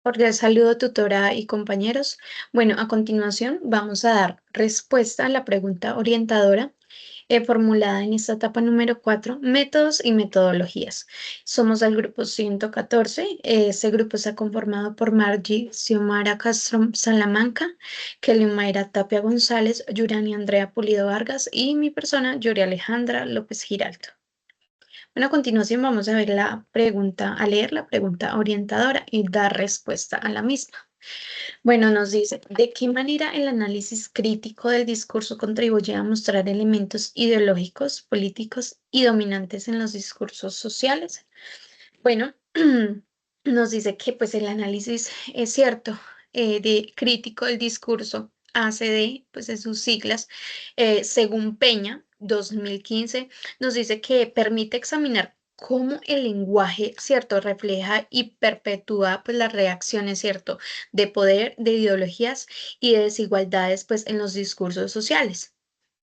Cordial saludo, tutora y compañeros. Bueno, a continuación vamos a dar respuesta a la pregunta orientadora formulada en esta etapa número 4, métodos y metodologías. Somos del grupo 114. Este grupo está conformado por Margie Xiomara Castro Salamanca, Kelly Mayra Tapia González, Yurani Andrea Pulido Vargas y mi persona, Yuri Alejandra López Giraldo. Bueno, a continuación vamos a ver a leer la pregunta orientadora y dar respuesta a la misma. Bueno, nos dice, ¿de qué manera el análisis crítico del discurso contribuye a mostrar elementos ideológicos, políticos y dominantes en los discursos sociales? Bueno, nos dice que pues el análisis es cierto, de crítico del discurso, ACD, pues es sus siglas, según Peña, 2015, nos dice que permite examinar cómo el lenguaje, cierto, refleja y perpetúa pues las reacciones, cierto, de poder, de ideologías y de desigualdades pues en los discursos sociales.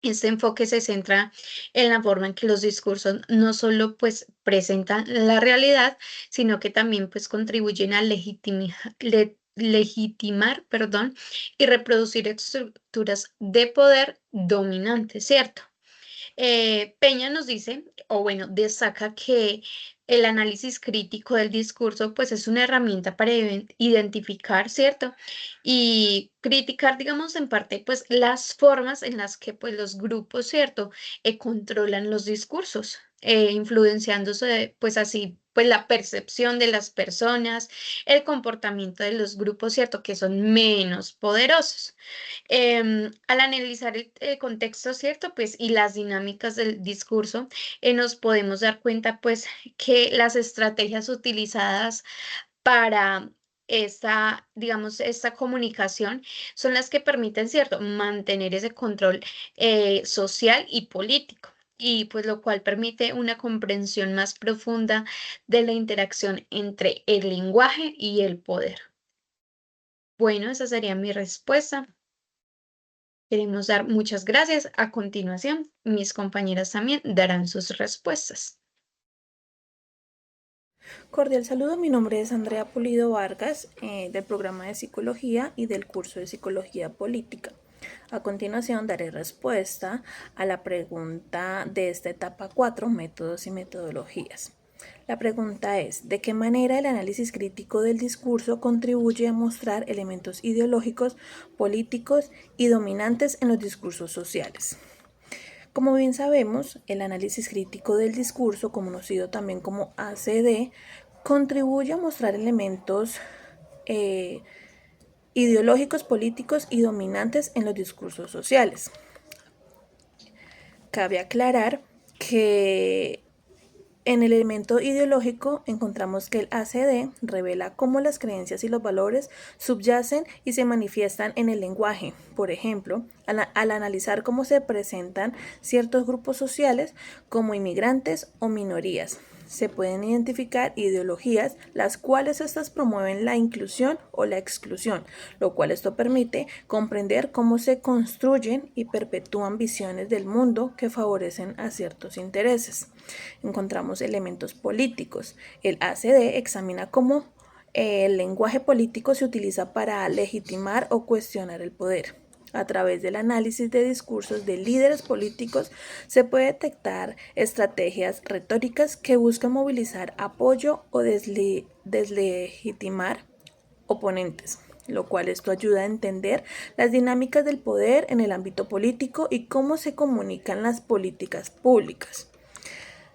Este enfoque se centra en la forma en que los discursos no solo pues presentan la realidad, sino que también pues contribuyen a legitimar, perdón, y reproducir estructuras de poder dominantes, ¿cierto? Peña nos dice, o bueno, destaca que el análisis crítico del discurso, pues es una herramienta para identificar, ¿cierto? Y criticar, digamos, en parte, pues las formas en las que, pues, los grupos, ¿cierto? Controlan los discursos, influenciándose, pues así, pues la percepción de las personas, el comportamiento de los grupos, ¿cierto? Que son menos poderosos. Al analizar el contexto, ¿cierto? Pues, y las dinámicas del discurso, nos podemos dar cuenta, pues, que las estrategias utilizadas para esta, digamos, esta comunicación son las que permiten, ¿cierto? Mantener ese control social y político. Y pues lo cual permite una comprensión más profunda de la interacción entre el lenguaje y el poder. Bueno, esa sería mi respuesta. Queremos dar muchas gracias. A continuación, mis compañeras también darán sus respuestas. Cordial saludo, mi nombre es Andrea Pulido Vargas, del programa de Psicología y del curso de Psicología Política. A continuación daré respuesta a la pregunta de esta etapa 4, métodos y metodologías. La pregunta es, ¿de qué manera el análisis crítico del discurso contribuye a mostrar elementos ideológicos, políticos y dominantes en los discursos sociales? Como bien sabemos, el análisis crítico del discurso, conocido también como ACD, contribuye a mostrar elementos ideológicos, políticos y dominantes en los discursos sociales. Cabe aclarar que en el elemento ideológico encontramos que el ACD revela cómo las creencias y los valores subyacen y se manifiestan en el lenguaje. Por ejemplo, al analizar cómo se presentan ciertos grupos sociales como inmigrantes o minorías, se pueden identificar ideologías las cuales estas promueven la inclusión o la exclusión, lo cual esto permite comprender cómo se construyen y perpetúan visiones del mundo que favorecen a ciertos intereses. Encontramos elementos políticos. El ACD examina cómo el lenguaje político se utiliza para legitimar o cuestionar el poder. A través del análisis de discursos de líderes políticos se puede detectar estrategias retóricas que buscan movilizar apoyo o deslegitimar oponentes, lo cual esto ayuda a entender las dinámicas del poder en el ámbito político y cómo se comunican las políticas públicas.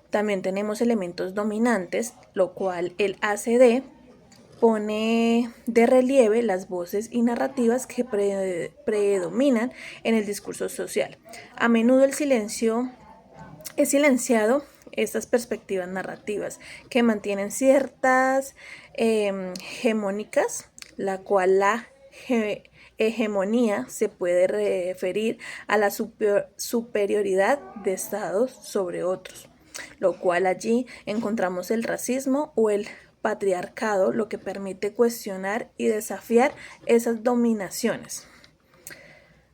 También tenemos elementos dominantes, lo cual el ACD pone de relieve las voces y narrativas que predominan en el discurso social. A menudo el silencio es silenciado estas perspectivas narrativas que mantienen ciertas hegemónicas, la cual la hegemonía se puede referir a la superioridad de estados sobre otros, lo cual allí encontramos el racismo o el patriarcado, lo que permite cuestionar y desafiar esas dominaciones.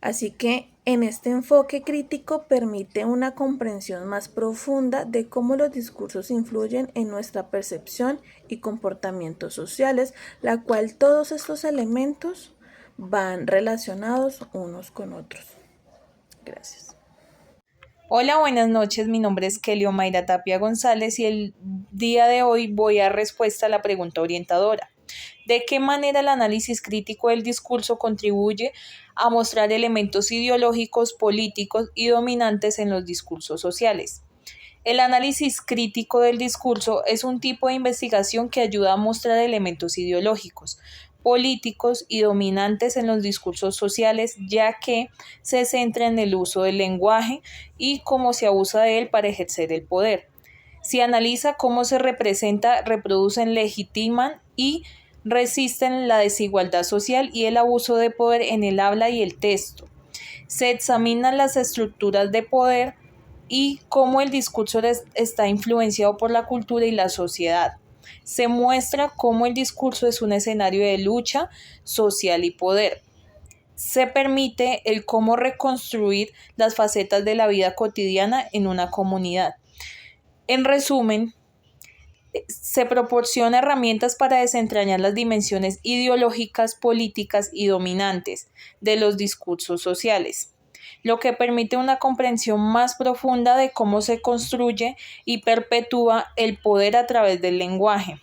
Así que en este enfoque crítico permite una comprensión más profunda de cómo los discursos influyen en nuestra percepción y comportamientos sociales, la cual todos estos elementos van relacionados unos con otros. Gracias. Hola, buenas noches. Mi nombre es Kelly Omaira Tapia González y el día de hoy voy a respuesta a la pregunta orientadora. ¿De qué manera el análisis crítico del discurso contribuye a mostrar elementos ideológicos, políticos y dominantes en los discursos sociales? El análisis crítico del discurso es un tipo de investigación que ayuda a mostrar elementos ideológicos, políticos y dominantes en los discursos sociales, ya que se centra en el uso del lenguaje y cómo se abusa de él para ejercer el poder. Se analiza cómo se representa, reproducen, legitiman y resisten la desigualdad social y el abuso de poder en el habla y el texto. Se examinan las estructuras de poder y cómo el discurso está influenciado por la cultura y la sociedad. Se muestra cómo el discurso es un escenario de lucha social y poder. Se permite el cómo reconstruir las facetas de la vida cotidiana en una comunidad. En resumen, se proporciona herramientas para desentrañar las dimensiones ideológicas, políticas y dominantes de los discursos sociales, lo que permite una comprensión más profunda de cómo se construye y perpetúa el poder a través del lenguaje.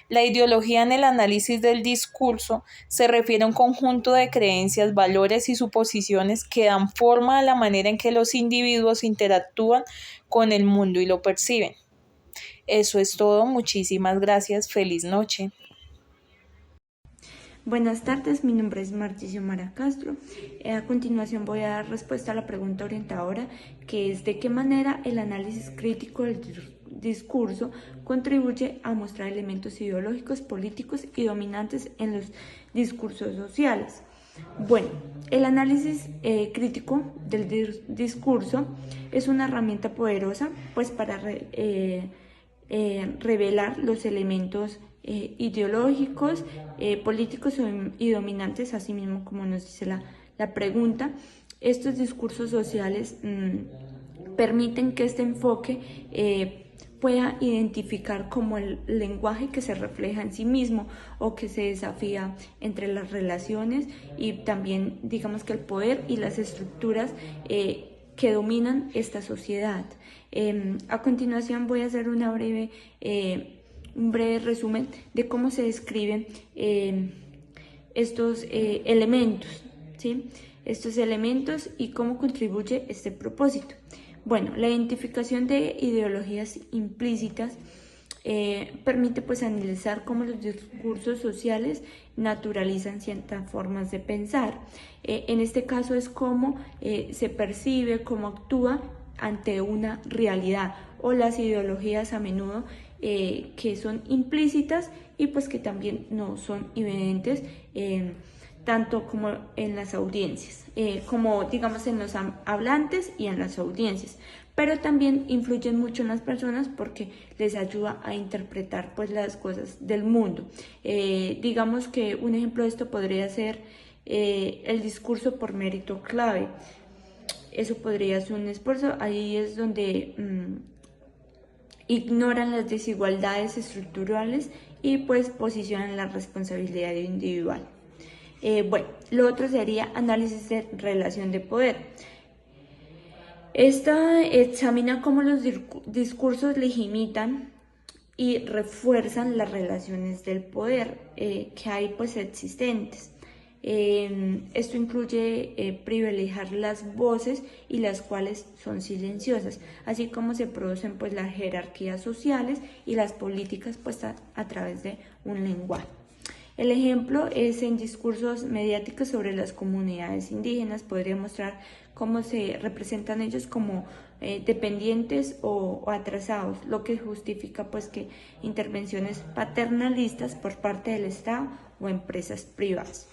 La ideología en el análisis del discurso se refiere a un conjunto de creencias, valores y suposiciones que dan forma a la manera en que los individuos interactúan con el mundo y lo perciben. Eso es todo, muchísimas gracias, feliz noche. Buenas tardes, mi nombre es Marticio Mara Castro. A continuación voy a dar respuesta a la pregunta orientadora, que es ¿de qué manera el análisis crítico del discurso contribuye a mostrar elementos ideológicos, políticos y dominantes en los discursos sociales? Bueno, el análisis crítico del discurso es una herramienta poderosa pues para revelar los elementos ideológicos, políticos y dominantes, así mismo como nos dice la pregunta. Estos discursos sociales permiten que este enfoque pueda identificar como el lenguaje que se refleja en sí mismo o que se desafía entre las relaciones y también digamos que el poder y las estructuras que dominan esta sociedad. A continuación voy a hacer un breve resumen de cómo se describen estos elementos, ¿sí? Estos elementos y cómo contribuye este propósito. Bueno, la identificación de ideologías implícitas permite pues analizar cómo los discursos sociales naturalizan ciertas formas de pensar. En este caso es cómo se percibe, cómo actúa ante una realidad, o las ideologías a menudo que son implícitas y pues que también no son evidentes tanto como en las audiencias, como digamos en los hablantes y en las audiencias, pero también influyen mucho en las personas porque les ayuda a interpretar pues las cosas del mundo. Digamos que un ejemplo de esto podría ser el discurso por mérito clave. Eso podría ser un esfuerzo, ahí es donde ignoran las desigualdades estructurales y pues posicionan la responsabilidad individual. Bueno, lo otro sería análisis de relación de poder. Esta examina cómo los discursos legitiman y refuerzan las relaciones del poder que hay pues existentes. Esto incluye privilegiar las voces y las cuales son silenciosas, así como se producen pues las jerarquías sociales y las políticas pues a través de un lenguaje. El ejemplo es en discursos mediáticos sobre las comunidades indígenas. Podría mostrar cómo se representan ellos como dependientes o atrasados, lo que justifica pues que intervenciones paternalistas por parte del Estado o empresas privadas.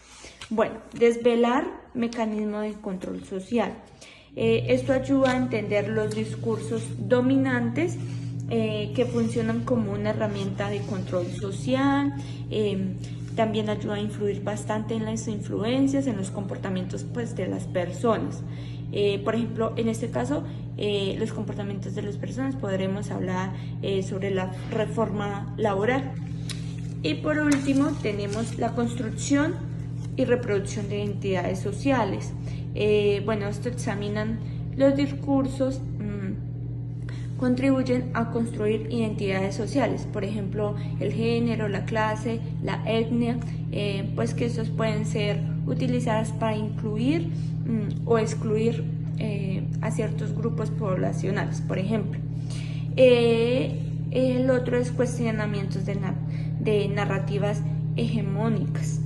Bueno, desvelar mecanismos de control social. Esto ayuda a entender los discursos dominantes que funcionan como una herramienta de control social. También ayuda a influir bastante en las influencias, en los comportamientos pues, de las personas. Por ejemplo, en este caso, los comportamientos de las personas, podremos hablar sobre la reforma laboral. Y por último, tenemos la construcción y reproducción de identidades sociales. Bueno, esto examinan los discursos, contribuyen a construir identidades sociales, por ejemplo, el género, la clase, la etnia, pues que estos pueden ser utilizadas para incluir o excluir a ciertos grupos poblacionales, por ejemplo. El otro es cuestionamientos de narrativas hegemónicas.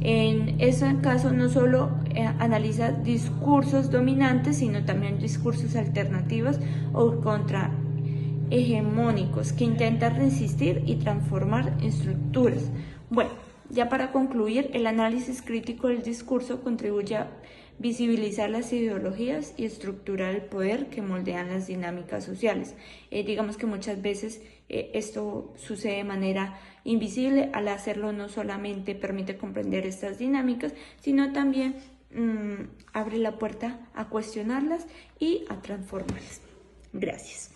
En ese caso no solo analiza discursos dominantes, sino también discursos alternativos o contrahegemónicos que intentan resistir y transformar estructuras. Bueno, ya para concluir, el análisis crítico del discurso contribuye a visibilizar las ideologías y estructurar el poder que moldean las dinámicas sociales. Digamos que muchas veces esto sucede de manera invisible. Al hacerlo no solamente permite comprender estas dinámicas, sino también abre la puerta a cuestionarlas y a transformarlas. Gracias.